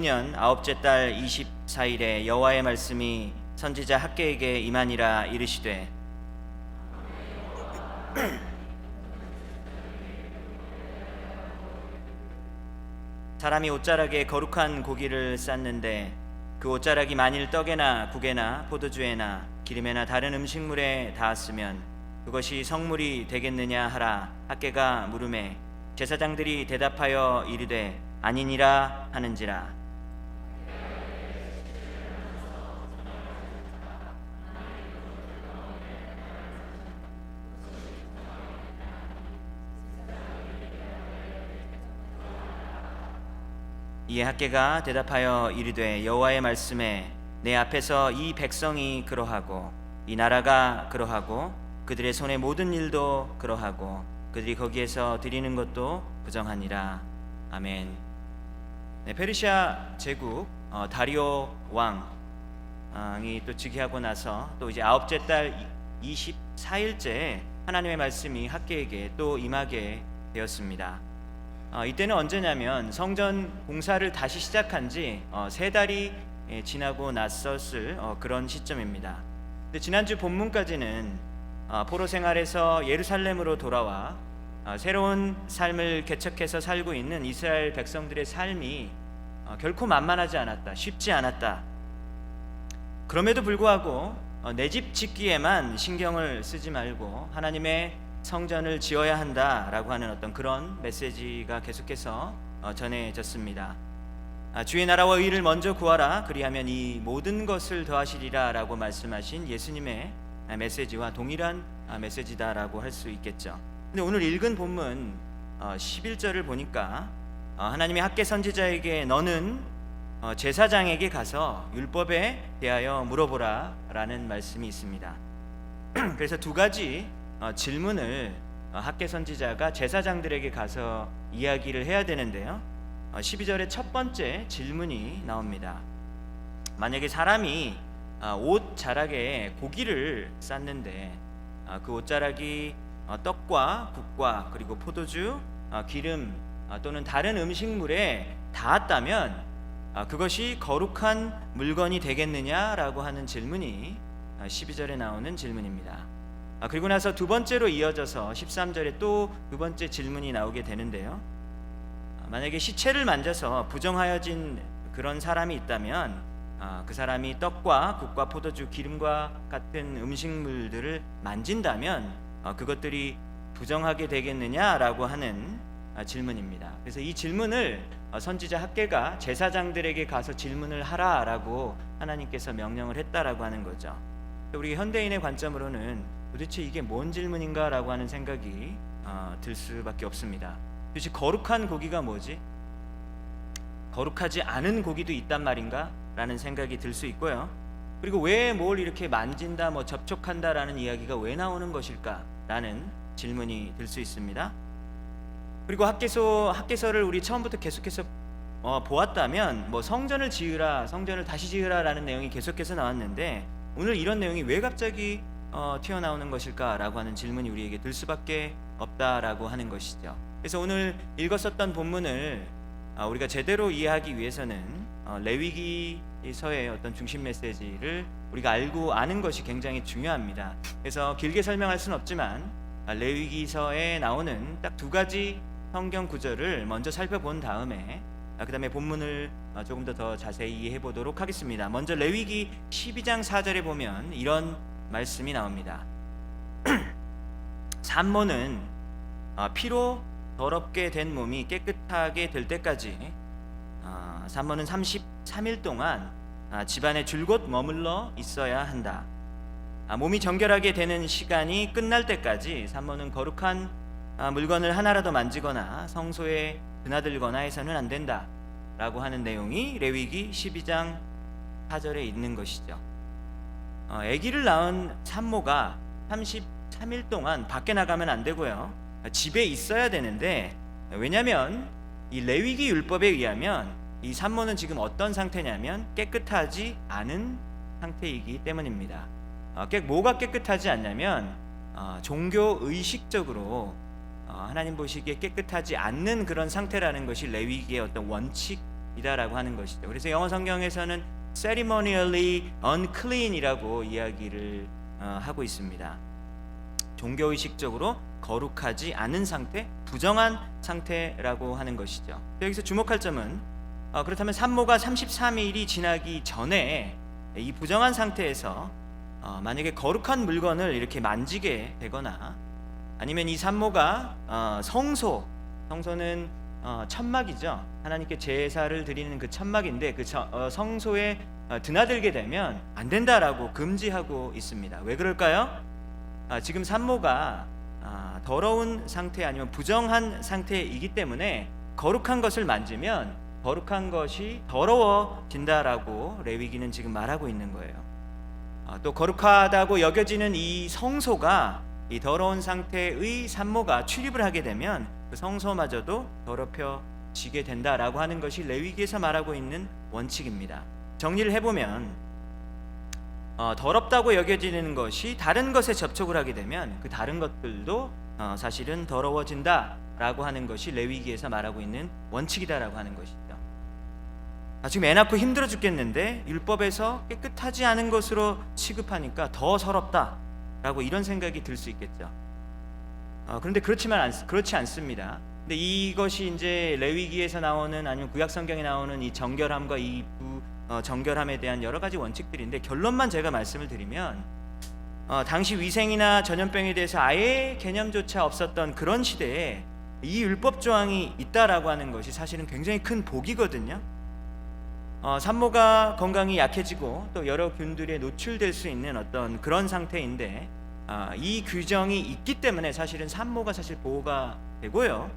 년 아홉째 달 24일에 여호와의 말씀이 선지자 학개에게 임하니라. 이르시되 사람이 옷자락에 거룩한 고기를 쌌는데 그 옷자락이 만일 떡에나 국에나 포도주에나 기름에나 다른 음식물에 닿았으면 그것이 성물이 되겠느냐 하라. 학개가 물음에 제사장들이 대답하여 이르되 아니니라 하는지라. 이에 학개가 대답하여 이르되 여호와의 말씀에 내 앞에서 이 백성이 그러하고 이 나라가 그러하고 그들의 손의 모든 일도 그러하고 그들이 거기에서 드리는 것도 부정하니라. 아멘. 네, 페르시아 제국 다리오 왕이 또 즉위하고 나서 또 이제 아홉째 달 24일째 하나님의 말씀이 학개에게 또 임하게 되었습니다. 이때는 언제냐면 성전 공사를 다시 시작한 지 3달이 지나고 났었을 그런 시점입니다. 근데 지난주 본문까지는 포로 생활에서 예루살렘으로 돌아와 새로운 삶을 개척해서 살고 있는 이스라엘 백성들의 삶이 결코 만만하지 않았다, 쉽지 않았다. 그럼에도 불구하고 내 집 짓기에만 신경을 쓰지 말고 하나님의 성전을 지어야 한다라고 하는 어떤 그런 메시지가 계속해서 전해졌습니다. 주의 나라와 의를 먼저 구하라, 그리하면 이 모든 것을 더하시리라 라고 말씀하신 예수님의 메시지와 동일한 메시지다라고 할 수 있겠죠. 근데 오늘 읽은 본문 11절을 보니까 하나님의 학개 선지자에게 너는 제사장에게 가서 율법에 대하여 물어보라 라는 말씀이 있습니다. 그래서 두 가지 질문을 학개 선지자가 제사장들에게 가서 이야기를 해야 되는데요. 12절의 첫 번째 질문이 나옵니다. 만약에 사람이 옷 자락에 고기를 쌌는데 그 옷자락이 떡과 국과 그리고 포도주, 기름 또는 다른 음식물에 닿았다면 그것이 거룩한 물건이 되겠느냐라고 하는 질문이 12절에 나오는 질문입니다. 그리고 나서 두 번째로 이어져서 13절에 또 두 번째 질문이 나오게 되는데요. 만약에 시체를 만져서 부정하여진 그런 사람이 있다면 그 사람이 떡과 국과 포도주, 기름과 같은 음식물들을 만진다면 그것들이 부정하게 되겠느냐라고 하는 질문입니다. 그래서 이 질문을 선지자 학개가 제사장들에게 가서 질문을 하라라고 하나님께서 명령을 했다라고 하는 거죠. 우리 현대인의 관점으로는 도대체 이게 뭔 질문인가라고 하는 생각이 들 수밖에 없습니다. 도대체 거룩한 고기가 뭐지? 거룩하지 않은 고기도 있단 말인가? 라는 생각이 들 수 있고요. 그리고 왜 뭘 이렇게 만진다, 접촉한다라는 이야기가 왜 나오는 것일까? 라는 질문이 들 수 있습니다. 그리고 학개서를 우리 처음부터 계속해서 보았다면 성전을 지으라, 성전을 다시 지으라 라는 내용이 계속해서 나왔는데 오늘 이런 내용이 왜 갑자기 튀어나오는 것일까라고 하는 질문이 우리에게 들 수밖에 없다라고 하는 것이죠. 그래서 오늘 읽었었던 본문을 우리가 제대로 이해하기 위해서는 레위기서의 어떤 중심 메시지를 우리가 알고 아는 것이 굉장히 중요합니다. 그래서 길게 설명할 수는 없지만 레위기서에 나오는 딱 두 가지 성경 구절을 먼저 살펴본 다음에 그 다음에 본문을 조금 더 자세히 이해해 보도록 하겠습니다. 먼저 레위기 12장 4절에 보면 이런 말씀이 나옵니다. 산모는 피로 더럽게 된 몸이 깨끗하게 될 때까지 산모는 33일 동안 집안에 줄곧 머물러 있어야 한다. 몸이 정결하게 되는 시간이 끝날 때까지 산모는 거룩한 물건을 하나라도 만지거나 성소에 드나들거나 해서는 안 된다 라고 하는 내용이 레위기 12장 4절에 있는 것이죠. 아기를 낳은 산모가 33일 동안 밖에 나가면 안 되고요, 집에 있어야 되는데, 왜냐하면 이 레위기 율법에 의하면 이 산모는 지금 어떤 상태냐면 깨끗하지 않은 상태이기 때문입니다. 뭐가 깨끗하지 않냐면 종교 의식적으로 하나님 보시기에 깨끗하지 않는 그런 상태라는 것이 레위기의 어떤 원칙 이다라고 하는 것이죠. 그래서 영어 성경에서는 ceremonially unclean이라고 이야기를 하고 있습니다. 종교의식적으로 거룩하지 않은 상태, 부정한 상태라고 하는 것이죠. 여기서 주목할 점은 그렇다면 산모가 33일이 지나기 전에 이 부정한 상태에서 만약에 거룩한 물건을 이렇게 만지게 되거나 아니면 이 산모가 성소는 천막이죠. 하나님께 제사를 드리는 그 천막인데 그 성소에 드나들게 되면 안 된다라고 금지하고 있습니다. 왜 그럴까요? 지금 산모가 더러운 상태 아니면 부정한 상태이기 때문에 거룩한 것을 만지면 거룩한 것이 더러워진다라고 레위기는 지금 말하고 있는 거예요. 또 거룩하다고 여겨지는 이 성소가 이 더러운 상태의 산모가 출입을 하게 되면 그 성소마저도 더럽혀지게 된다라고 하는 것이 레위기에서 말하고 있는 원칙입니다. 정리를 해보면 더럽다고 여겨지는 것이 다른 것에 접촉을 하게 되면 그 다른 것들도 사실은 더러워진다라고 하는 것이 레위기에서 말하고 있는 원칙이다라고 하는 것이죠. 지금 애 낳고 힘들어 죽겠는데 율법에서 깨끗하지 않은 것으로 취급하니까 더 서럽다라고 이런 생각이 들 수 있겠죠. 그런데 그렇지 않습니다. 근데 이것이 이제 레위기에서 나오는 아니면 구약 성경에 나오는 이 정결함과 이 정결함에 대한 여러 가지 원칙들인데 결론만 제가 말씀을 드리면 당시 위생이나 전염병에 대해서 아예 개념조차 없었던 그런 시대에 이 율법 조항이 있다라고 하는 것이 사실은 굉장히 큰 복이거든요. 산모가 건강이 약해지고 또 여러 균들에 노출될 수 있는 어떤 그런 상태인데 이 규정이 있기 때문에 사실은 산모가 사실 보호가 되고요.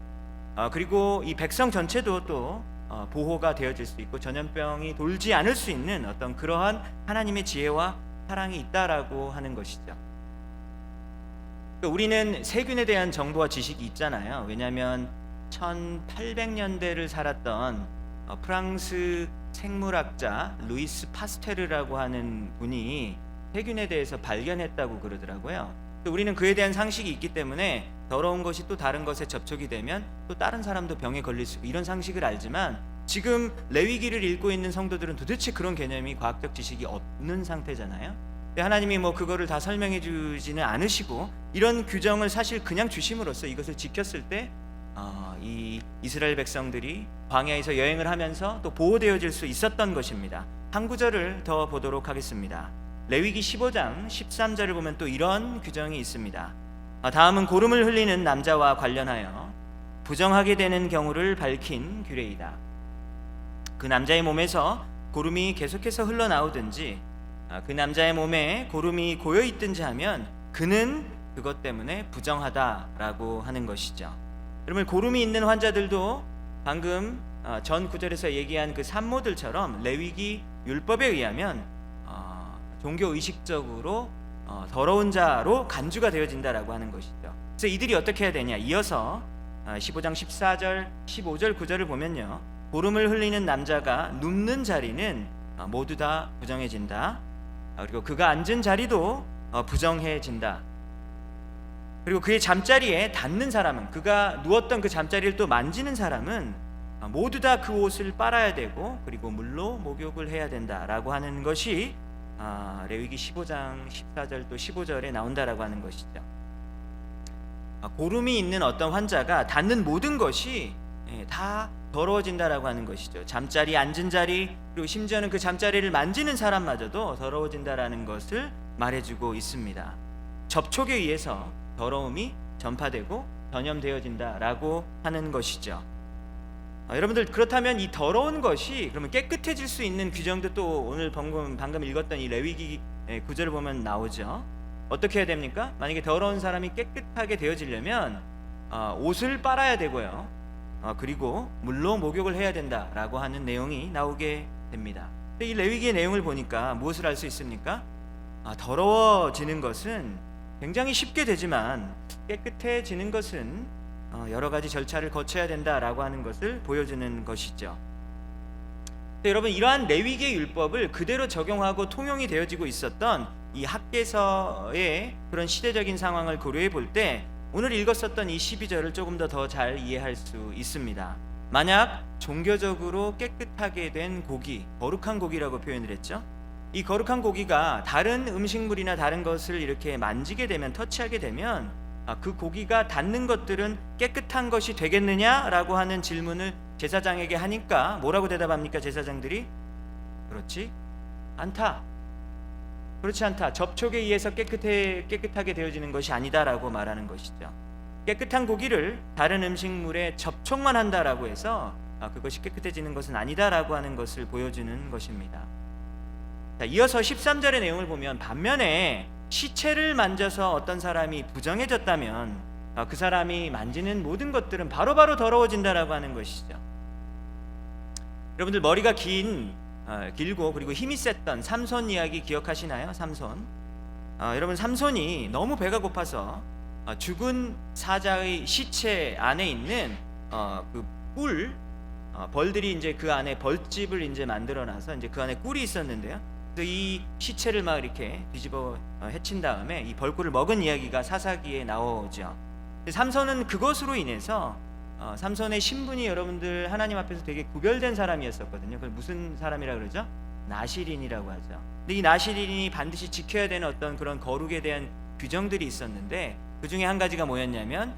그리고 이 백성 전체도 또 보호가 되어질 수 있고 전염병이 돌지 않을 수 있는 어떤 그러한 하나님의 지혜와 사랑이 있다라고 하는 것이죠. 우리는 세균에 대한 정보와 지식이 있잖아요. 왜냐하면 1800년대를 살았던 프랑스 생물학자 루이스 파스테르라고 하는 분이 세균에 대해서 발견했다고 그러더라고요. 또 우리는 그에 대한 상식이 있기 때문에 더러운 것이 또 다른 것에 접촉이 되면 또 다른 사람도 병에 걸릴 수 있고 이런 상식을 알지만 지금 레위기를 읽고 있는 성도들은 도대체 그런 개념이 과학적 지식이 없는 상태잖아요. 근데 하나님이 그거를 다 설명해 주지는 않으시고 이런 규정을 사실 그냥 주심으로써 이것을 지켰을 때 이 이스라엘 백성들이 광야에서 여행을 하면서 또 보호되어질 수 있었던 것입니다. 한 구절을 더 보도록 하겠습니다. 레위기 15장 13절을 보면 또 이런 규정이 있습니다. 다음은 고름을 흘리는 남자와 관련하여 부정하게 되는 경우를 밝힌 규례이다. 그 남자의 몸에서 고름이 계속해서 흘러나오든지 그 남자의 몸에 고름이 고여있든지 하면 그는 그것 때문에 부정하다라고 하는 것이죠. 여러분, 고름이 있는 환자들도 방금 전 구절에서 얘기한 그 산모들처럼 레위기 율법에 의하면 종교의식적으로 더러운 자로 간주가 되어진다라고 하는 것이죠. 그래서 이들이 어떻게 해야 되냐, 이어서 15장 14절 15절 9절을 보면요, 고름을 흘리는 남자가 눕는 자리는 모두 다 부정해진다. 그리고 그가 앉은 자리도 부정해진다. 그리고 그의 잠자리에 닿는 사람은, 그가 누웠던 그 잠자리를 또 만지는 사람은 모두 다 그 옷을 빨아야 되고 그리고 물로 목욕을 해야 된다라고 하는 것이 레위기 15장 14절 또 15절에 나온다라고 하는 것이죠. 고름이 있는 어떤 환자가 닿는 모든 것이 다 더러워진다라고 하는 것이죠. 잠자리, 앉은 자리, 그리고 심지어는 그 잠자리를 만지는 사람마저도 더러워진다라는 것을 말해주고 있습니다. 접촉에 의해서 더러움이 전파되고 전염되어진다라고 하는 것이죠. 여러분들, 그렇다면 이 더러운 것이 그러면 깨끗해질 수 있는 규정도 또 오늘 방금 읽었던 이 레위기 구절을 보면 나오죠. 어떻게 해야 됩니까? 만약에 더러운 사람이 깨끗하게 되어지려면 옷을 빨아야 되고요. 그리고 물로 목욕을 해야 된다라고 하는 내용이 나오게 됩니다. 근데 이 레위기의 내용을 보니까 무엇을 알 수 있습니까? 더러워지는 것은 굉장히 쉽게 되지만 깨끗해지는 것은 여러 가지 절차를 거쳐야 된다라고 하는 것을 보여주는 것이죠. 여러분, 이러한 레위기의 율법을 그대로 적용하고 통용이 되어지고 있었던 이 학개서의 그런 시대적인 상황을 고려해 볼 때 오늘 읽었었던 이 12절을 조금 더 잘 이해할 수 있습니다. 만약 종교적으로 깨끗하게 된 고기, 거룩한 고기라고 표현을 했죠. 이 거룩한 고기가 다른 음식물이나 다른 것을 이렇게 만지게 되면, 터치하게 되면 그 고기가 닿는 것들은 깨끗한 것이 되겠느냐라고 하는 질문을 제사장에게 하니까 뭐라고 대답합니까? 제사장들이 그렇지 않다. 그렇지 않다. 접촉에 의해서 깨끗하게 되어지는 것이 아니다라고 말하는 것이죠. 깨끗한 고기를 다른 음식물에 접촉만 한다라고 해서 그것이 깨끗해지는 것은 아니다라고 하는 것을 보여주는 것입니다. 자, 이어서 13절의 내용을 보면 반면에 시체를 만져서 어떤 사람이 부정해졌다면 그 사람이 만지는 모든 것들은 바로바로 더러워진다라고 하는 것이죠. 여러분들 머리가 길고 그리고 힘이 셌던 삼손 이야기 기억하시나요? 삼손. 여러분 삼손이 너무 배가 고파서 죽은 사자의 시체 안에 있는 그 꿀, 벌들이 이제 그 안에 벌집을 이제 만들어놔서 이제 그 안에 꿀이 있었는데요. 그래서 이 시체를 막 이렇게 뒤집어 헤친 다음에 이 벌꿀을 먹은 이야기가 사사기에 나오죠. 삼손은 그것으로 인해서 삼손의 신분이 여러분들 하나님 앞에서 되게 구별된 사람이었었거든요. 그걸 무슨 사람이라 그러죠? 나실인이라고 하죠. 근데 이 나실인이 반드시 지켜야 되는 어떤 그런 거룩에 대한 규정들이 있었는데 그 중에 한 가지가 뭐였냐면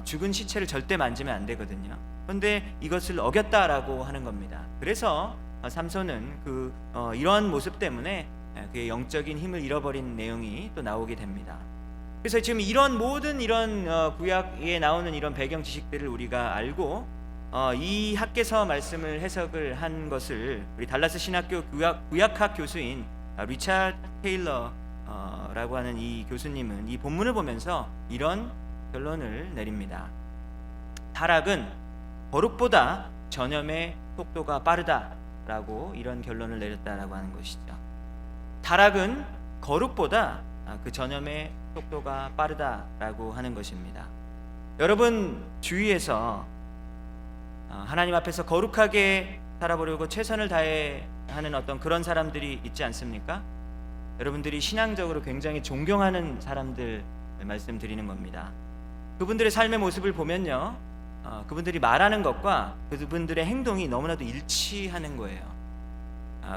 죽은 시체를 절대 만지면 안 되거든요. 그런데 이것을 어겼다라고 하는 겁니다. 그래서 삼손은 이러한 모습 때문에 그의 영적인 힘을 잃어버린 내용이 또 나오게 됩니다. 그래서 지금 이런 모든 이런 구약에 나오는 이런 배경 지식들을 우리가 알고 이 학개서 말씀을 해석을 한 것을 우리 달라스 신학교 구약학 교수인 리차드 테일러라고 하는 이 교수님은 이 본문을 보면서 이런 결론을 내립니다. 타락은 거룩보다 전염의 속도가 빠르다라고 이런 결론을 내렸다라고 하는 것이죠. 타락은 거룩보다 그 전염의 속도가 빠르다라고 하는 것입니다. 여러분 주위에서 하나님 앞에서 거룩하게 살아보려고 최선을 다해 하는 어떤 그런 사람들이 있지 않습니까? 여러분들이 신앙적으로 굉장히 존경하는 사람들 말씀드리는 겁니다. 그분들의 삶의 모습을 보면요, 그분들이 말하는 것과 그분들의 행동이 너무나도 일치하는 거예요.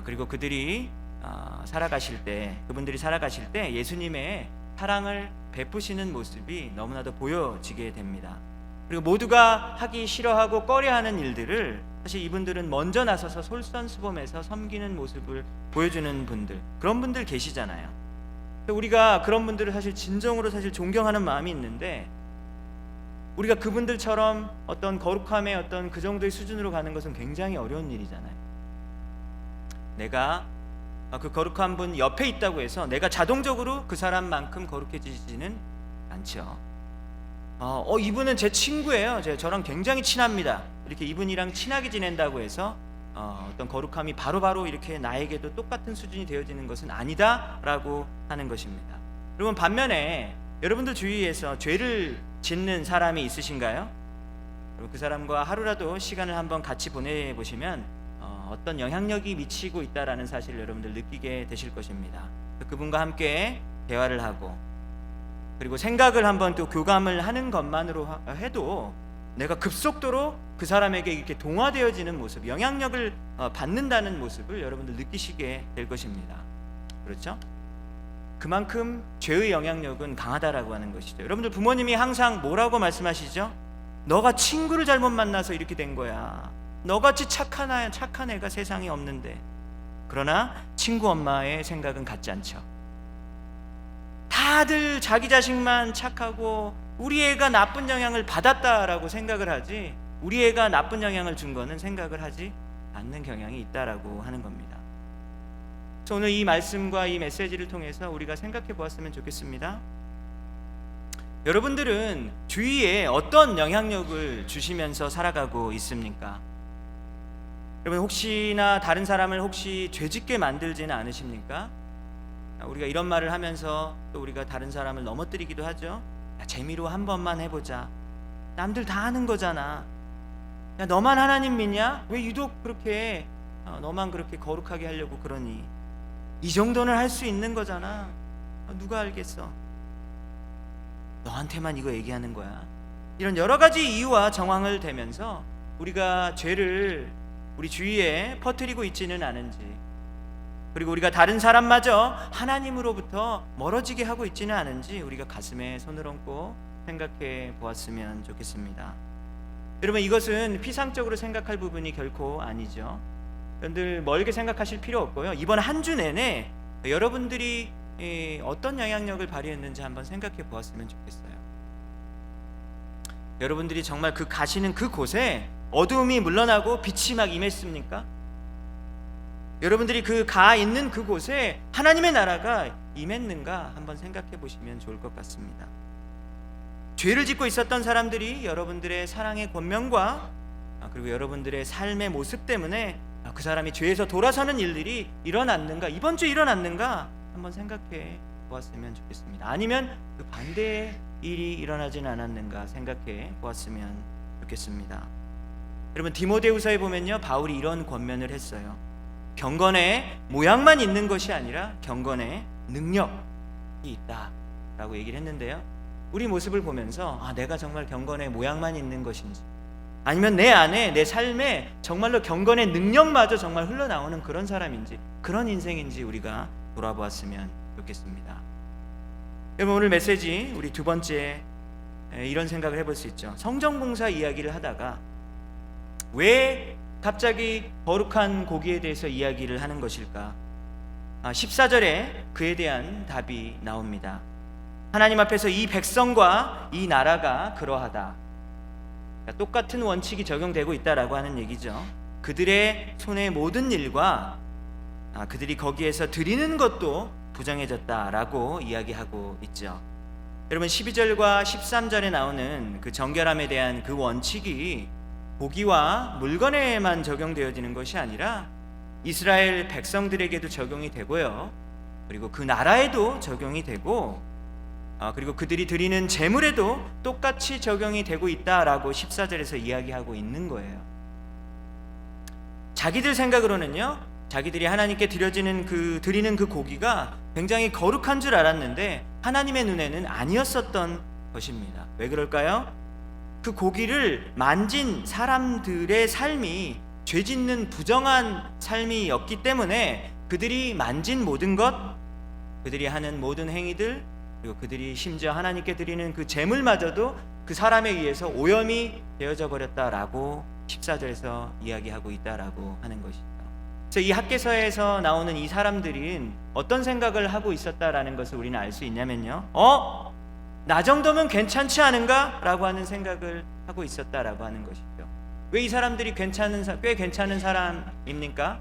그리고 그들이 그분들이 살아가실 때 예수님의 사랑을 베푸시는 모습이 너무나도 보여지게 됩니다. 그리고 모두가 하기 싫어하고 꺼려하는 일들을 사실 이분들은 먼저 나서서 솔선수범해서 섬기는 모습을 보여주는 분들, 그런 분들 계시잖아요. 우리가 그런 분들을 사실 진정으로 사실 존경하는 마음이 있는데 우리가 그분들처럼 어떤 거룩함의 어떤 그 정도의 수준으로 가는 것은 굉장히 어려운 일이잖아요. 내가 그 거룩한 분 옆에 있다고 해서 내가 자동적으로 그 사람만큼 거룩해지지는 않죠. 이분은 제 친구예요. 저랑 굉장히 친합니다. 이렇게 이분이랑 친하게 지낸다고 해서 어떤 거룩함이 바로바로 이렇게 나에게도 똑같은 수준이 되어지는 것은 아니다라고 하는 것입니다. 여러분 반면에 여러분들 주위에서 죄를 짓는 사람이 있으신가요? 그 사람과 하루라도 시간을 한번 같이 보내보시면 어떤 영향력이 미치고 있다라는 사실을 여러분들 느끼게 되실 것입니다. 그분과 함께 대화를 하고 그리고 생각을 한번 또 교감을 하는 것만으로 해도 내가 급속도로 그 사람에게 이렇게 동화되어지는 모습, 영향력을 받는다는 모습을 여러분들 느끼시게 될 것입니다. 그렇죠? 그만큼 죄의 영향력은 강하다라고 하는 것이죠. 여러분들 부모님이 항상 뭐라고 말씀하시죠? 너가 친구를 잘못 만나서 이렇게 된 거야. 너같이 착한 애가 세상에 없는데. 그러나 친구 엄마의 생각은 같지 않죠. 다들 자기 자식만 착하고 우리 애가 나쁜 영향을 받았다라고 생각을 하지 우리 애가 나쁜 영향을 준 거는 생각을 하지 않는 경향이 있다라고 하는 겁니다. 그래서 오늘 이 말씀과 이 메시지를 통해서 우리가 생각해 보았으면 좋겠습니다. 여러분들은 주위에 어떤 영향력을 주시면서 살아가고 있습니까? 여러분 혹시나 다른 사람을 혹시 죄짓게 만들지는 않으십니까? 우리가 이런 말을 하면서 또 우리가 다른 사람을 넘어뜨리기도 하죠. 야, 재미로 한 번만 해보자. 남들 다 하는 거잖아. 야, 너만 하나님 믿냐? 왜 유독 그렇게 너만 그렇게 거룩하게 하려고 그러니? 이 정도는 할 수 있는 거잖아. 누가 알겠어? 너한테만 이거 얘기하는 거야. 이런 여러 가지 이유와 정황을 대면서 우리가 죄를 우리 주위에 퍼뜨리고 있지는 않은지, 그리고 우리가 다른 사람마저 하나님으로부터 멀어지게 하고 있지는 않은지 우리가 가슴에 손을 얹고 생각해 보았으면 좋겠습니다. 여러분, 이것은 피상적으로 생각할 부분이 결코 아니죠. 여러분들 멀게 생각하실 필요 없고요. 이번 한 주 내내 여러분들이 어떤 영향력을 발휘했는지 한번 생각해 보았으면 좋겠어요. 여러분들이 정말 그 가시는 그곳에 어두움이 물러나고 빛이 막 임했습니까? 여러분들이 그 가 있는 그곳에 하나님의 나라가 임했는가 한번 생각해 보시면 좋을 것 같습니다. 죄를 짓고 있었던 사람들이 여러분들의 사랑의 권면과 그리고 여러분들의 삶의 모습 때문에 그 사람이 죄에서 돌아서는 일들이 일어났는가, 이번 주 일어났는가 한번 생각해 보았으면 좋겠습니다. 아니면 그 반대의 일이 일어나진 않았는가 생각해 보았으면 좋겠습니다. 여러분, 디모데후서에 보면요, 바울이 이런 권면을 했어요. 경건의 모양만 있는 것이 아니라 경건의 능력이 있다라고 얘기를 했는데요, 우리 모습을 보면서 내가 정말 경건의 모양만 있는 것인지, 아니면 내 안에 내 삶에 정말로 경건의 능력마저 정말 흘러나오는 그런 사람인지, 그런 인생인지 우리가 돌아보았으면 좋겠습니다. 여러분, 오늘 메시지 우리 두 번째 이런 생각을 해볼 수 있죠. 성전공사 이야기를 하다가 왜 갑자기 거룩한 고기에 대해서 이야기를 하는 것일까? 14절에 그에 대한 답이 나옵니다. 하나님 앞에서 이 백성과 이 나라가 그러하다. 똑같은 원칙이 적용되고 있다라고 하는 얘기죠. 그들의 손의 모든 일과 그들이 거기에서 드리는 것도 부정해졌다라고 이야기하고 있죠. 여러분, 12절과 13절에 나오는 그 정결함에 대한 그 원칙이 고기와 물건에만 적용되어지는 것이 아니라 이스라엘 백성들에게도 적용이 되고요, 그리고 그 나라에도 적용이 되고, 그리고 그들이 드리는 제물에도 똑같이 적용이 되고 있다라고 14절에서 이야기하고 있는 거예요. 자기들 생각으로는요, 자기들이 하나님께 드리는 그 고기가 굉장히 거룩한 줄 알았는데 하나님의 눈에는 아니었었던 것입니다. 왜 그럴까요? 그 고기를 만진 사람들의 삶이 죄짓는 부정한 삶이었기 때문에 그들이 만진 모든 것, 그들이 하는 모든 행위들, 그리고 그들이 심지어 하나님께 드리는 그 제물마저도 그 사람에 의해서 오염이 되어져 버렸다라고 14절에서 이야기하고 있다라고 하는 것이죠. 그래서 이 학개서에서 나오는 이 사람들은 어떤 생각을 하고 있었다라는 것을 우리는 알 수 있냐면요, 나 정도면 괜찮지 않은가? 라고 하는 생각을 하고 있었다라고 하는 것이죠. 왜 이 사람들이 꽤 괜찮은 사람입니까?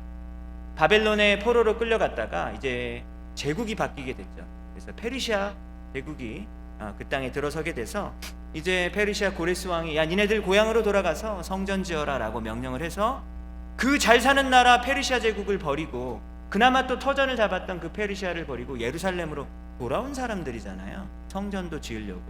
바벨론의 포로로 끌려갔다가 이제 제국이 바뀌게 됐죠. 그래서 페르시아 제국이 그 땅에 들어서게 돼서 이제 페르시아 고레스 왕이 니네들 고향으로 돌아가서 성전 지어라 라고 명령을 해서 그 잘 사는 나라 페르시아 제국을 버리고 그나마 또 터전을 잡았던 그 페르시아를 버리고 예루살렘으로 돌아온 사람들이잖아요. 성전도 지으려고.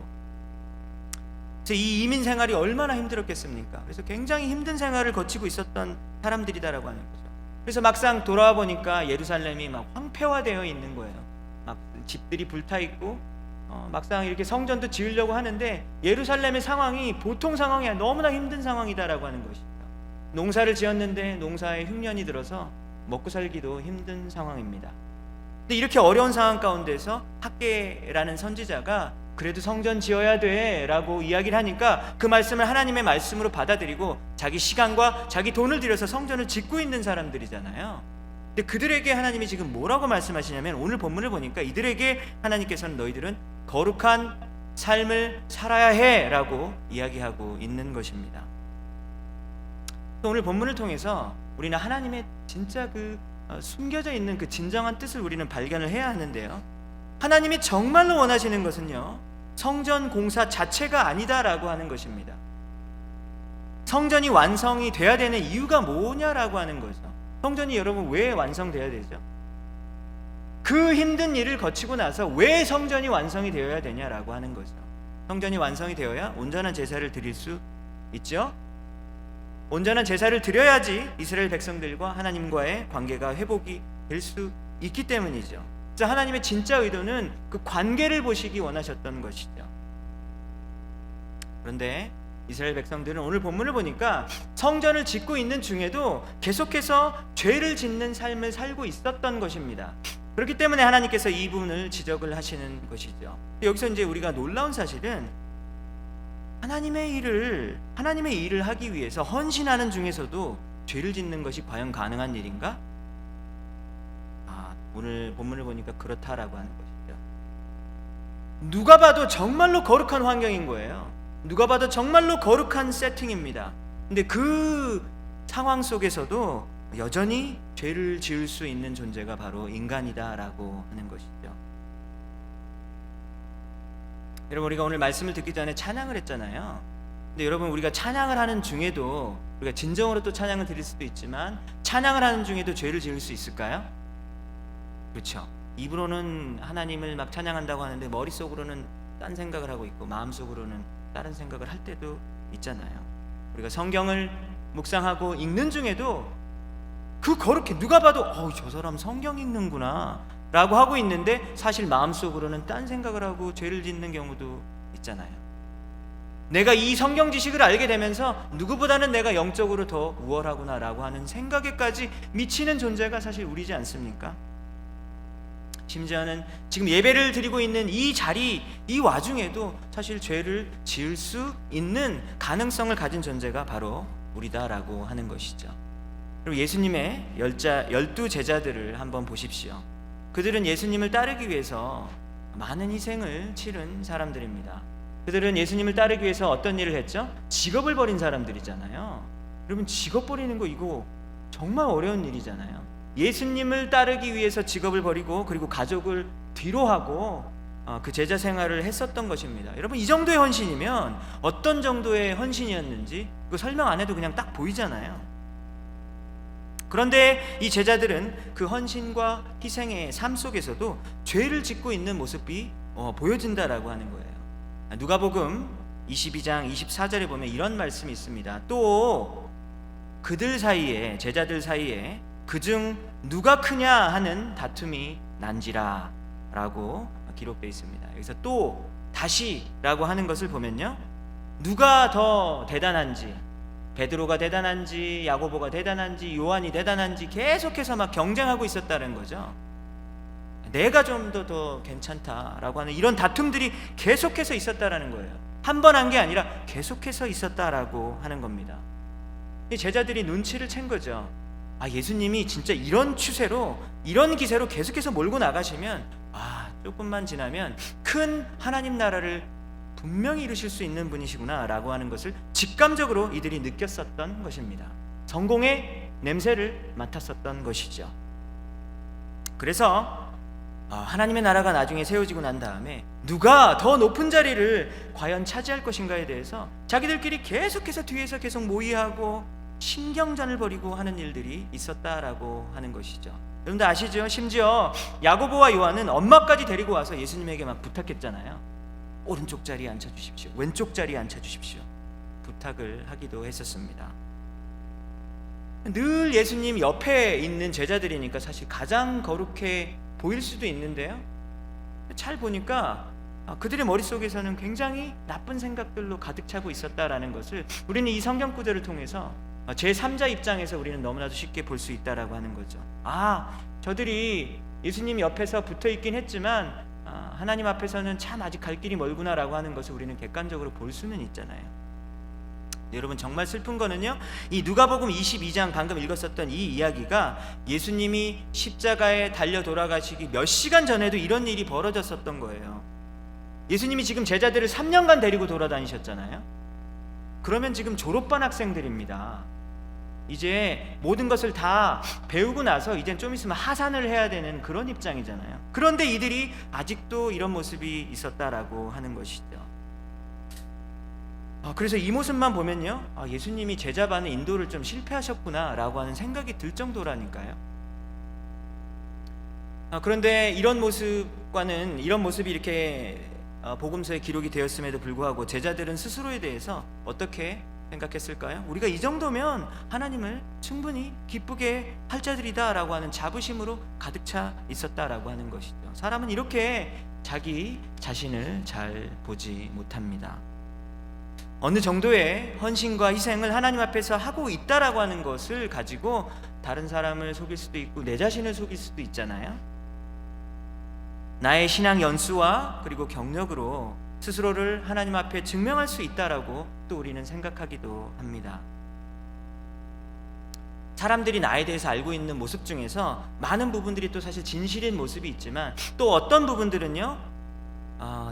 그래서 이 이민 생활이 얼마나 힘들었겠습니까? 그래서 굉장히 힘든 생활을 거치고 있었던 사람들이다라고 하는 거죠. 그래서 막상 돌아와 보니까 예루살렘이 막 황폐화되어 있는 거예요. 막 집들이 불타 있고 막상 이렇게 성전도 지으려고 하는데 예루살렘의 상황이 보통 상황이 아니라 너무나 힘든 상황이다라고 하는 것이죠. 농사를 지었는데 농사에 흉년이 들어서 먹고 살기도 힘든 상황입니다. 근데 이렇게 어려운 상황 가운데서 학개라는 선지자가 그래도 성전 지어야 돼 라고 이야기를 하니까 그 말씀을 하나님의 말씀으로 받아들이고 자기 시간과 자기 돈을 들여서 성전을 짓고 있는 사람들이잖아요. 근데 그들에게 하나님이 지금 뭐라고 말씀하시냐면, 오늘 본문을 보니까 이들에게 하나님께서는 너희들은 거룩한 삶을 살아야 해 라고 이야기하고 있는 것입니다. 오늘 본문을 통해서 우리는 하나님의 진짜 숨겨져 있는 그 진정한 뜻을 우리는 발견을 해야 하는데요, 하나님이 정말로 원하시는 것은요, 성전 공사 자체가 아니다라고 하는 것입니다. 성전이 완성이 돼야 되는 이유가 뭐냐라고 하는 거죠. 성전이 여러분 왜 완성돼야 되죠? 그 힘든 일을 거치고 나서 왜 성전이 완성이 되어야 되냐라고 하는 거죠. 성전이 완성이 되어야 온전한 제사를 드릴 수 있죠. 온전한 제사를 드려야지 이스라엘 백성들과 하나님과의 관계가 회복이 될 수 있기 때문이죠. 그래서 하나님의 진짜 의도는 그 관계를 보시기 원하셨던 것이죠. 그런데 이스라엘 백성들은 오늘 본문을 보니까 성전을 짓고 있는 중에도 계속해서 죄를 짓는 삶을 살고 있었던 것입니다. 그렇기 때문에 하나님께서 이 부분을 지적을 하시는 것이죠. 여기서 이제 우리가 놀라운 사실은 하나님의 일을 하기 위해서 헌신하는 중에서도 죄를 짓는 것이 과연 가능한 일인가? 오늘 본문을 보니까 그렇다라고 하는 것이죠. 누가 봐도 정말로 거룩한 환경인 거예요. 누가 봐도 정말로 거룩한 세팅입니다. 근데 그 상황 속에서도 여전히 죄를 지을 수 있는 존재가 바로 인간이다라고 하는 것이죠. 여러분, 우리가 오늘 말씀을 듣기 전에 찬양을 했잖아요. 근데 여러분, 우리가 찬양을 하는 중에도, 우리가 진정으로 또 찬양을 드릴 수도 있지만 찬양을 하는 중에도 죄를 지을 수 있을까요? 그렇죠. 입으로는 하나님을 막 찬양한다고 하는데 머릿속으로는 딴 생각을 하고 있고 마음속으로는 다른 생각을 할 때도 있잖아요. 우리가 성경을 묵상하고 읽는 중에도 그 거룩해, 누가 봐도 저 사람 성경 읽는구나 라고 하고 있는데 사실 마음속으로는 딴 생각을 하고 죄를 짓는 경우도 있잖아요. 내가 이 성경 지식을 알게 되면서 누구보다는 내가 영적으로 더 우월하구나 라고 하는 생각에까지 미치는 존재가 사실 우리지 않습니까? 심지어는 지금 예배를 드리고 있는 이 자리, 이 와중에도 사실 죄를 지을 수 있는 가능성을 가진 존재가 바로 우리다라고 하는 것이죠. 그리고 예수님의 12 제자들을 한번 보십시오. 그들은 예수님을 따르기 위해서 많은 희생을 치른 사람들입니다. 그들은 예수님을 따르기 위해서 어떤 일을 했죠? 직업을 버린 사람들이잖아요. 여러분, 직업 버리는 거 이거 정말 어려운 일이잖아요. 예수님을 따르기 위해서 직업을 버리고 그리고 가족을 뒤로 하고 그 제자 생활을 했었던 것입니다. 여러분, 이 정도의 헌신이면 어떤 정도의 헌신이었는지 그거 설명 안 해도 그냥 딱 보이잖아요. 그런데 이 제자들은 그 헌신과 희생의 삶 속에서도 죄를 짓고 있는 모습이 보여진다라고 하는 거예요. 누가복음 22장 24절에 보면 이런 말씀이 있습니다. 또 그들 사이에, 제자들 사이에 그중 누가 크냐 하는 다툼이 난지라 라고 기록되어 있습니다. 여기서 또 다시 라고 하는 것을 보면요, 누가 더 대단한지, 베드로가 대단한지 야고보가 대단한지 요한이 대단한지 계속해서 막 경쟁하고 있었다는 거죠. 내가 좀 더 괜찮다라고 하는 이런 다툼들이 계속해서 있었다라는 거예요. 한 번 한 게 아니라 계속해서 있었다라고 하는 겁니다. 이 제자들이 눈치를 챈 거죠. 예수님이 진짜 이런 추세로, 이런 기세로 계속해서 몰고 나가시면 조금만 지나면 큰 하나님 나라를 분명히 이루실 수 있는 분이시구나 라고 하는 것을 직감적으로 이들이 느꼈었던 것입니다. 성공의 냄새를 맡았었던 것이죠. 그래서 하나님의 나라가 나중에 세워지고 난 다음에 누가 더 높은 자리를 과연 차지할 것인가에 대해서 자기들끼리 계속해서 뒤에서 계속 모의하고 신경전을 벌이고 하는 일들이 있었다라고 하는 것이죠. 여러분들 아시죠? 심지어 야고보와 요한은 엄마까지 데리고 와서 예수님에게 막 부탁했잖아요. 오른쪽 자리에 앉혀주십시오, 왼쪽 자리에 앉혀주십시오, 부탁을 하기도 했었습니다. 늘 예수님 옆에 있는 제자들이니까 사실 가장 거룩해 보일 수도 있는데요, 잘 보니까 그들의 머릿속에서는 굉장히 나쁜 생각들로 가득 차고 있었다라는 것을 우리는 이 성경 구절을 통해서 제3자 입장에서 우리는 너무나도 쉽게 볼 수 있다라고 하는 거죠. 저들이 예수님 옆에서 붙어 있긴 했지만 하나님 앞에서는 참 아직 갈 길이 멀구나라고 하는 것을 우리는 객관적으로 볼 수는 있잖아요. 여러분, 정말 슬픈 거는요, 이 누가복음 22장 방금 읽었었던 이 이야기가 예수님이 십자가에 달려 돌아가시기 몇 시간 전에도 이런 일이 벌어졌었던 거예요. 예수님이 지금 제자들을 3년간 데리고 돌아다니셨잖아요. 그러면 지금 졸업반 학생들입니다. 이제 모든 것을 다 배우고 나서 이젠 좀 있으면 하산을 해야 되는 그런 입장이잖아요. 그런데 이들이 아직도 이런 모습이 있었다라고 하는 것이죠. 그래서 이 모습만 보면요, 예수님이 제자반의 인도를 좀 실패하셨구나 라고 하는 생각이 들 정도라니까요. 그런데 이런 모습이 이렇게 복음서에 기록이 되었음에도 불구하고 제자들은 스스로에 대해서 어떻게 생각했을까요? 우리가 이 정도면 하나님을 충분히 기쁘게 할 자들이다 라고 하는 자부심으로 가득 차 있었다라고 하는 것이죠. 사람은 이렇게 자기 자신을 잘 보지 못합니다. 어느 정도의 헌신과 희생을 하나님 앞에서 하고 있다라고 하는 것을 가지고 다른 사람을 속일 수도 있고 내 자신을 속일 수도 있잖아요. 나의 신앙 연수와 그리고 경력으로 스스로를 하나님 앞에 증명할 수 있다라고 또 우리는 생각하기도 합니다. 사람들이 나에 대해서 알고 있는 모습 중에서 많은 부분들이 또 사실 진실인 모습이 있지만 또 어떤 부분들은요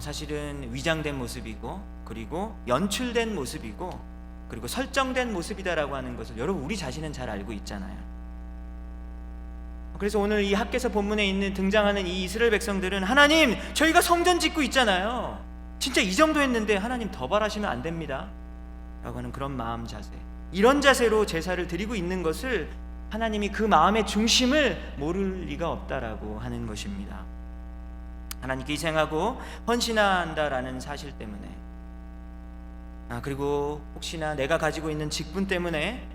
사실은 위장된 모습이고 그리고 연출된 모습이고 그리고 설정된 모습이다라고 하는 것을 여러분 우리 자신은 잘 알고 있잖아요. 그래서 오늘 이 학개서 본문에 있는 등장하는 이 이스라엘 백성들은 하나님 저희가 성전 짓고 있잖아요, 진짜 이 정도 했는데 하나님 더 바라시면 안 됩니다 라고 하는 그런 마음 자세, 이런 자세로 제사를 드리고 있는 것을 하나님이 그 마음의 중심을 모를 리가 없다라고 하는 것입니다. 하나님께 희생하고 헌신한다라는 사실 때문에 그리고 혹시나 내가 가지고 있는 직분 때문에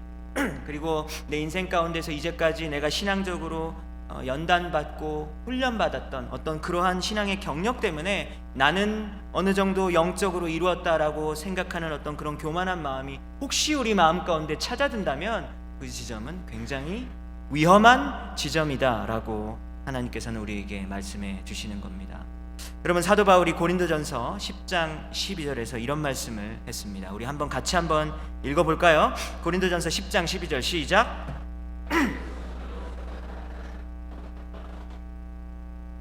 그리고 내 인생 가운데서 이제까지 내가 신앙적으로 연단받고 훈련받았던 어떤 그러한 신앙의 경력 때문에 나는 어느 정도 영적으로 이루었다라고 생각하는 어떤 그런 교만한 마음이 혹시 우리 마음 가운데 찾아든다면 그 지점은 굉장히 위험한 지점이다라고 하나님께서는 우리에게 말씀해 주시는 겁니다. 여러분 사도 바울이 고린도전서 10장 12절에서 이런 말씀을 했습니다. 우리 같이 한번 읽어볼까요? 고린도전서 10장 12절 시작.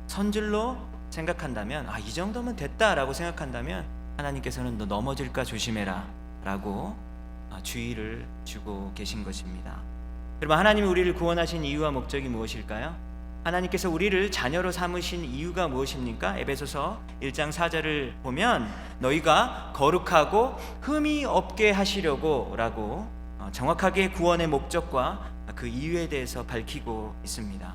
선질로 생각한다면 이 정도면 됐다라고 생각한다면 하나님께서는 너 넘어질까 조심해라 라고 주의를 주고 계신 것입니다. 여러분 하나님이 우리를 구원하신 이유와 목적이 무엇일까요? 하나님께서 우리를 자녀로 삼으신 이유가 무엇입니까? 에베소서 1장 4절을 보면 너희가 거룩하고 흠이 없게 하시려고 라고 정확하게 구원의 목적과 그 이유에 대해서 밝히고 있습니다.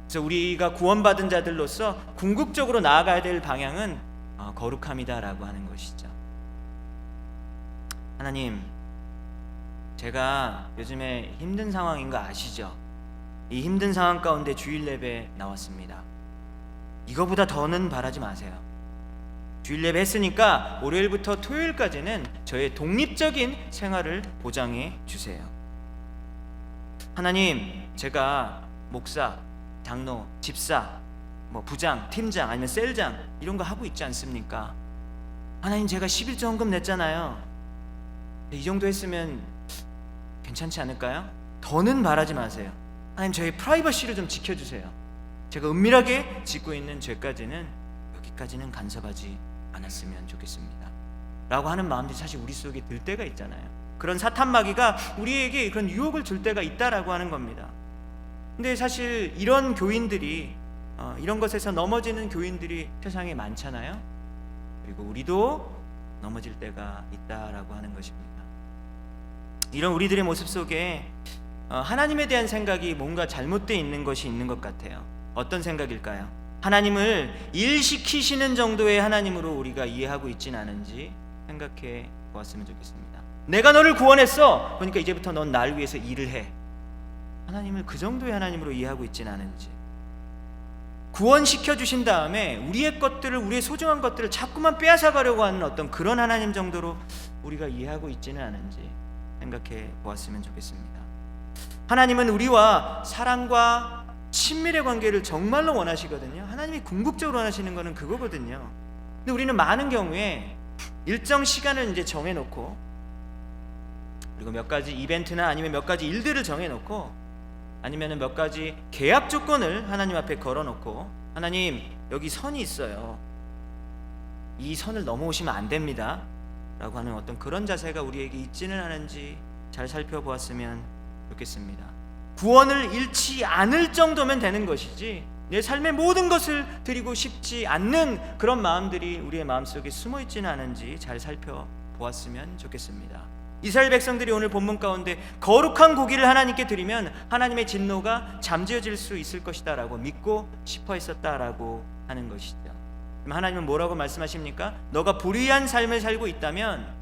그래서 우리가 구원받은 자들로서 궁극적으로 나아가야 될 방향은 거룩함이다라고 하는 것이죠. 하나님, 제가 요즘에 힘든 상황인 거 아시죠? 이 힘든 상황 가운데 주일 예배 나왔습니다. 이거보다 더는 바라지 마세요. 주일 예배 했으니까 월요일부터 토요일까지는 저의 독립적인 생활을 보장해 주세요. 하나님, 제가 목사, 장로, 집사, 부장, 팀장 아니면 셀장 이런 거 하고 있지 않습니까? 하나님, 제가 11조헌금 냈잖아요. 이 정도 했으면 괜찮지 않을까요? 더는 바라지 마세요. 하나님, 저희 프라이버시를 좀 지켜주세요. 제가 은밀하게 짓고 있는 죄까지는 여기까지는 간섭하지 않았으면 좋겠습니다 라고 하는 마음들이 사실 우리 속에 들 때가 있잖아요. 그런 사탄 마귀가 우리에게 그런 유혹을 줄 때가 있다라고 하는 겁니다. 근데 사실 이런 교인들이 이런 것에서 넘어지는 교인들이 세상에 많잖아요. 그리고 우리도 넘어질 때가 있다라고 하는 것입니다. 이런 우리들의 모습 속에 하나님에 대한 생각이 뭔가 잘못되어 있는 것이 있는 것 같아요. 어떤 생각일까요? 하나님을 일시키시는 정도의 하나님으로 우리가 이해하고 있지는 않은지 생각해 보았으면 좋겠습니다. 내가 너를 구원했어, 그러니까 이제부터 넌 날 위해서 일을 해. 하나님을 그 정도의 하나님으로 이해하고 있지는 않은지, 구원시켜 주신 다음에 우리의 것들을, 우리의 소중한 것들을 자꾸만 빼앗아가려고 하는 어떤 그런 하나님 정도로 우리가 이해하고 있지는 않은지 생각해 보았으면 좋겠습니다. 하나님은 우리와 사랑과 친밀의 관계를 정말로 원하시거든요. 하나님이 궁극적으로 원하시는 것은 그거거든요. 근데 우리는 많은 경우에 일정 시간을 이제 정해놓고, 그리고 몇 가지 이벤트나 아니면 몇 가지 일들을 정해놓고, 아니면 몇 가지 계약 조건을 하나님 앞에 걸어놓고, 하나님, 여기 선이 있어요, 이 선을 넘어오시면 안 됩니다 라고 하는 어떤 그런 자세가 우리에게 있지는 않은지 잘 살펴보았으면 좋겠습니다. 구원을 잃지 않을 정도면 되는 것이지 내 삶의 모든 것을 드리고 싶지 않는 그런 마음들이 우리의 마음속에 숨어 있지는 않은지 잘 살펴보았으면 좋겠습니다. 이스라엘 백성들이 오늘 본문 가운데 거룩한 고기를 하나님께 드리면 하나님의 진노가 잠재워질 수 있을 것이다 라고 믿고 싶어 했었다라고 하는 것이죠. 그럼 하나님은 뭐라고 말씀하십니까? 너가 불의한 삶을 살고 있다면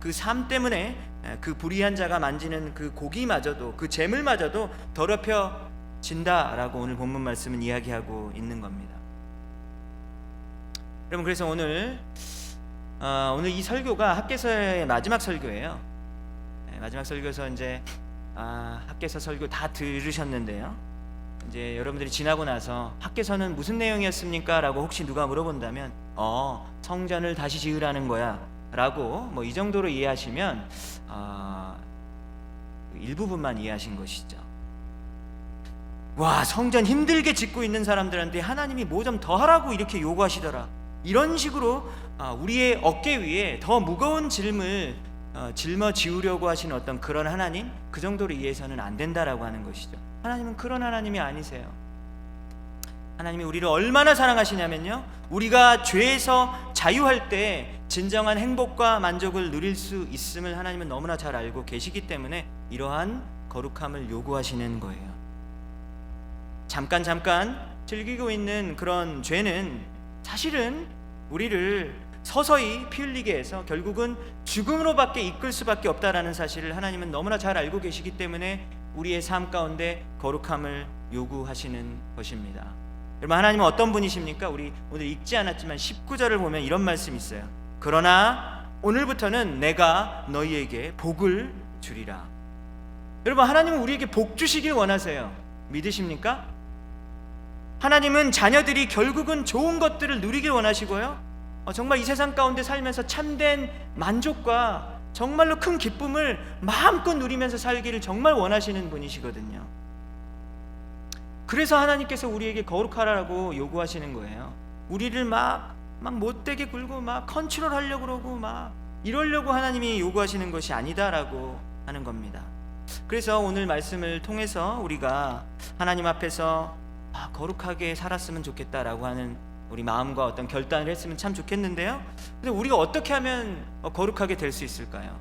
그 삶 때문에 그 불의한 자가 만지는 그 고기마저도, 그 재물마저도 더럽혀진다라고 오늘 본문 말씀은 이야기하고 있는 겁니다. 여러분, 그래서 오늘 오늘 이 설교가 학개서의 마지막 설교예요. 마지막 설교에서 이제 학개서 설교 다 들으셨는데요. 이제 여러분들이 지나고 나서 학개서는 무슨 내용이었습니까? 라고 혹시 누가 물어본다면 성전을 다시 지으라는 거야 라고 뭐 이 정도로 이해하시면 일부분만 이해하신 것이죠. 와, 성전 힘들게 짓고 있는 사람들한테 하나님이 뭐 좀 더 하라고 이렇게 요구하시더라, 이런 식으로 우리의 어깨 위에 더 무거운 짐을 짊어지우려고 하시는 어떤 그런 하나님, 그 정도로 이해해서는 안 된다라고 하는 것이죠. 하나님은 그런 하나님이 아니세요. 하나님이 우리를 얼마나 사랑하시냐면요, 우리가 죄에서 자유할 때 진정한 행복과 만족을 누릴 수 있음을 하나님은 너무나 잘 알고 계시기 때문에 이러한 거룩함을 요구하시는 거예요. 잠깐 즐기고 있는 그런 죄는 사실은 우리를 서서히 피 흘리게 해서 결국은 죽음으로밖에 이끌 수밖에 없다라는 사실을 하나님은 너무나 잘 알고 계시기 때문에 우리의 삶 가운데 거룩함을 요구하시는 것입니다. 여러분, 하나님은 어떤 분이십니까? 우리 오늘 읽지 않았지만 19절을 보면 이런 말씀이 있어요. 그러나 오늘부터는 내가 너희에게 복을 주리라. 여러분, 하나님은 우리에게 복 주시길 원하세요. 믿으십니까? 하나님은 자녀들이 결국은 좋은 것들을 누리길 원하시고요, 정말 이 세상 가운데 살면서 참된 만족과 정말로 큰 기쁨을 마음껏 누리면서 살기를 정말 원하시는 분이시거든요. 그래서 하나님께서 우리에게 거룩하라고 요구하시는 거예요. 우리를 막 못되게 굴고 막 컨트롤하려고 그러고 막 이러려고 하나님이 요구하시는 것이 아니다라고 하는 겁니다. 그래서 오늘 말씀을 통해서 우리가 하나님 앞에서 거룩하게 살았으면 좋겠다라고 하는 우리 마음과 어떤 결단을 했으면 참 좋겠는데요. 근데 우리가 어떻게 하면 거룩하게 될 수 있을까요?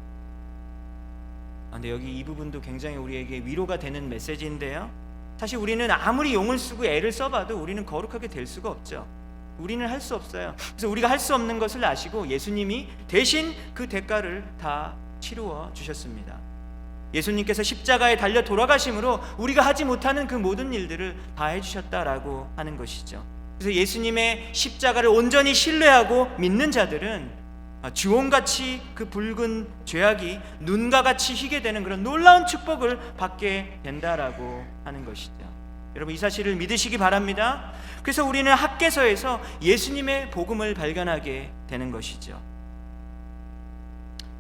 근데 여기 이 부분도 굉장히 우리에게 위로가 되는 메시지인데요. 사실 우리는 아무리 용을 쓰고 애를 써봐도 우리는 거룩하게 될 수가 없죠. 우리는 할 수 없어요. 그래서 우리가 할 수 없는 것을 아시고 예수님이 대신 그 대가를 다 치루어 주셨습니다. 예수님께서 십자가에 달려 돌아가심으로 우리가 하지 못하는 그 모든 일들을 다 해주셨다라고 하는 것이죠. 그래서 예수님의 십자가를 온전히 신뢰하고 믿는 자들은 주홍같이 그 붉은 죄악이 눈과 같이 희게 되는 그런 놀라운 축복을 받게 된다라고 하는 것이죠. 여러분, 이 사실을 믿으시기 바랍니다. 그래서 우리는 학개서에서 예수님의 복음을 발견하게 되는 것이죠.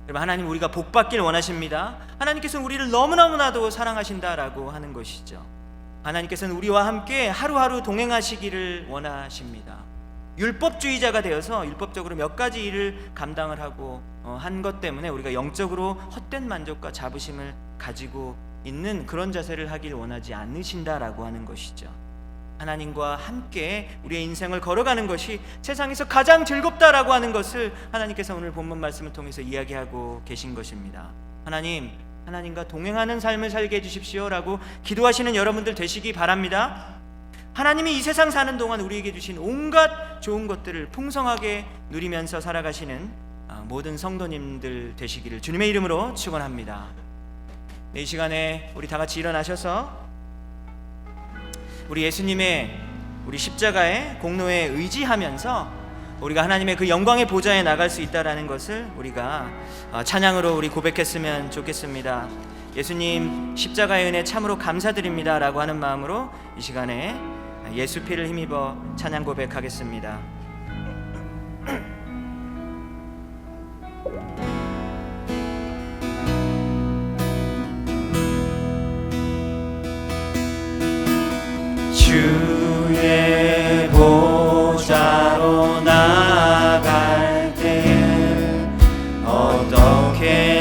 여러분, 하나님 우리가 복 받길 원하십니다. 하나님께서는 우리를 너무너무나도 사랑하신다라고 하는 것이죠. 하나님께서는 우리와 함께 하루하루 동행하시기를 원하십니다. 율법주의자가 되어서 율법적으로 몇 가지 일을 감당을 하고 한 것 때문에 우리가 영적으로 헛된 만족과 자부심을 가지고 있는 그런 자세를 하길 원하지 않으신다라고 하는 것이죠. 하나님과 함께 우리의 인생을 걸어가는 것이 세상에서 가장 즐겁다라고 하는 것을 하나님께서 오늘 본문 말씀을 통해서 이야기하고 계신 것입니다. 하나님과 동행하는 삶을 살게 해주십시오라고 기도하시는 여러분들 되시기 바랍니다. 하나님이 이 세상 사는 동안 우리에게 주신 온갖 좋은 것들을 풍성하게 누리면서 살아가시는 모든 성도님들 되시기를 주님의 이름으로 축원합니다. 이 시간에 우리 다 같이 일어나셔서 우리 예수님의 우리 십자가의 공로에 의지하면서 우리가 하나님의 그 영광의 보좌에 나갈 수 있다라는 것을 우리가 찬양으로 우리 고백했으면 좋겠습니다. 예수님 십자가의 은혜 참으로 감사드립니다 라고 하는 마음으로 이 시간에 예수 피를 힘입어 찬양 고백하겠습니다. 주의 보좌로 나갈 때 어떻게